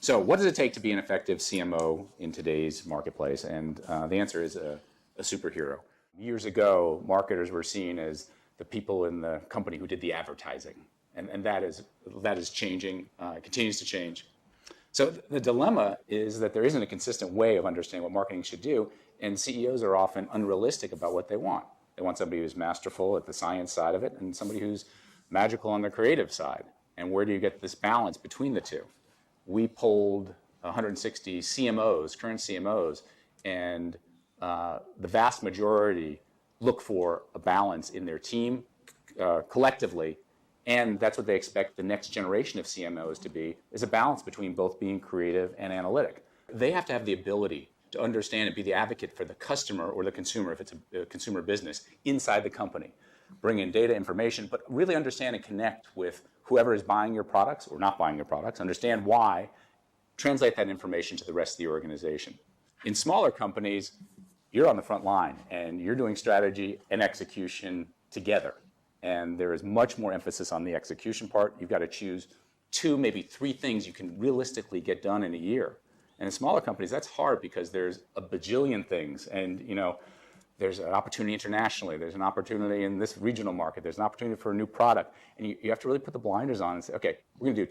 So what does it take to be an effective CMO in today's marketplace? And the answer is a superhero. Years ago, marketers were seen as the people in the company who did the advertising. And that is changing, continues to change. So the dilemma is that there isn't a consistent way of understanding what marketing should do, and CEOs are often unrealistic about what they want. They want somebody who's masterful at the science side of it and somebody who's magical on the creative side. And where do you get this balance between the two? We polled 160 CMOs, current CMOs, and the vast majority look for a balance in their team collectively, and that's what they expect the next generation of CMOs to be, is a balance between both being creative and analytic. They have to have the ability to understand and be the advocate for the customer or the consumer, if it's a consumer business, inside the company. Bring in data, information, but really understand and connect with whoever is buying your products or not buying your products, understand why, translate that information to the rest of the organization. In smaller companies, you're on the front line and you're doing strategy and execution together. And there is much more emphasis on the execution part. You've got to choose 2, maybe 3 things you can realistically get done in a year. And in smaller companies, that's hard because there's a bajillion things. And there's an opportunity internationally. There's an opportunity in this regional market. There's an opportunity for a new product. And you have to really put the blinders on and say, okay, we're going to do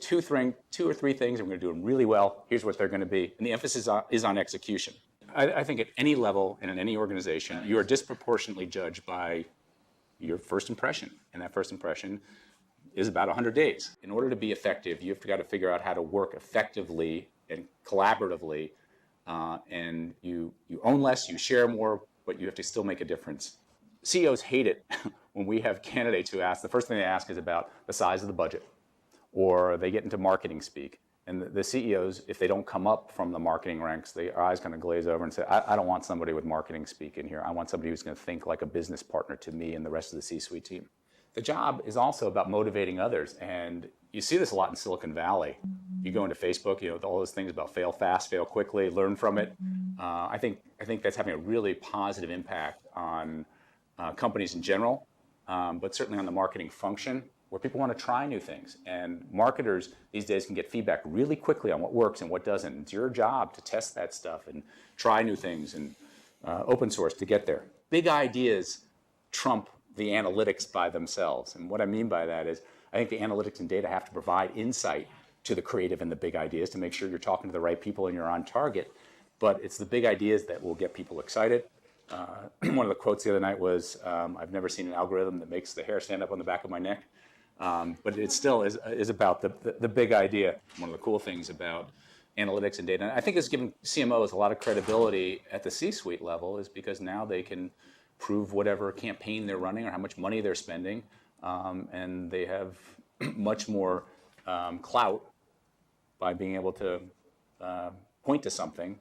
2 or 3 things, and we're going to do them really well. Here's what they're going to be. And the emphasis is on execution. I think at any level and in any organization, you are disproportionately judged by your first impression. And that first impression is about 100 days. In order to be effective, you've got to figure out how to work effectively and collaboratively. And you own less, you share more, but you have to still make a difference. CEOs hate it when we have candidates who ask, the first thing they ask is about the size of the budget, or they get into marketing speak. And the CEOs, if they don't come up from the marketing ranks, their eyes kind of glaze over and say, I don't want somebody with marketing speak in here. I want somebody who's going to think like a business partner to me and the rest of the C-suite team. The job is also about motivating others. And you see this a lot in Silicon Valley. You go into Facebook, all those things about fail fast, fail quickly, learn from it. I think that's having a really positive impact on companies in general, but certainly on the marketing function, where people want to try new things. And marketers these days can get feedback really quickly on what works and what doesn't. It's your job to test that stuff and try new things and open source to get there. Big ideas trump the analytics by themselves. And what I mean by that is I think the analytics and data have to provide insight to the creative and the big ideas to make sure you're talking to the right people and you're on target. But it's the big ideas that will get people excited. One of the quotes the other night was, I've never seen an algorithm that makes the hair stand up on the back of my neck. But it still is about the big idea. One of the cool things about analytics and data, and I think it's given CMOs a lot of credibility at the C-suite level, is because now they can prove whatever campaign they're running or how much money they're spending, and they have much more clout by being able to point to something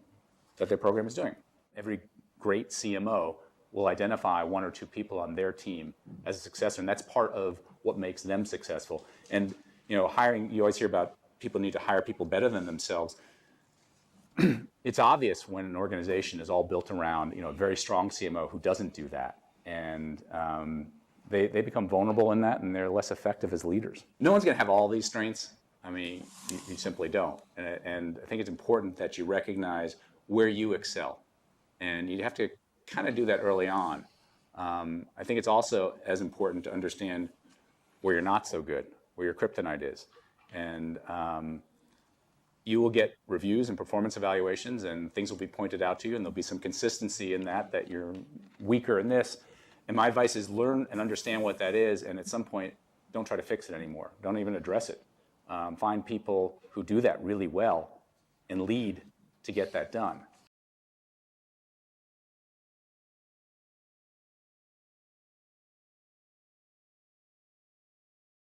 that their program is doing. Every great CMO will identify 1 or 2 people on their team as a successor, and that's part of what makes them successful. And hiring, you always hear about people need to hire people better than themselves. It's obvious when an organization is all built around a very strong CMO who doesn't do that, and they become vulnerable in that, and they're less effective as leaders. No one's going to have all these strengths. I mean, you simply don't. And I think it's important that you recognize where you excel, and you have to kind of do that early on. I think it's also as important to understand where you're not so good, where your kryptonite is. And you will get reviews and performance evaluations, and things will be pointed out to you, and there'll be some consistency in that you're weaker in this. And my advice is learn and understand what that is, and at some point, don't try to fix it anymore. Don't even address it. Find people who do that really well and lead to get that done.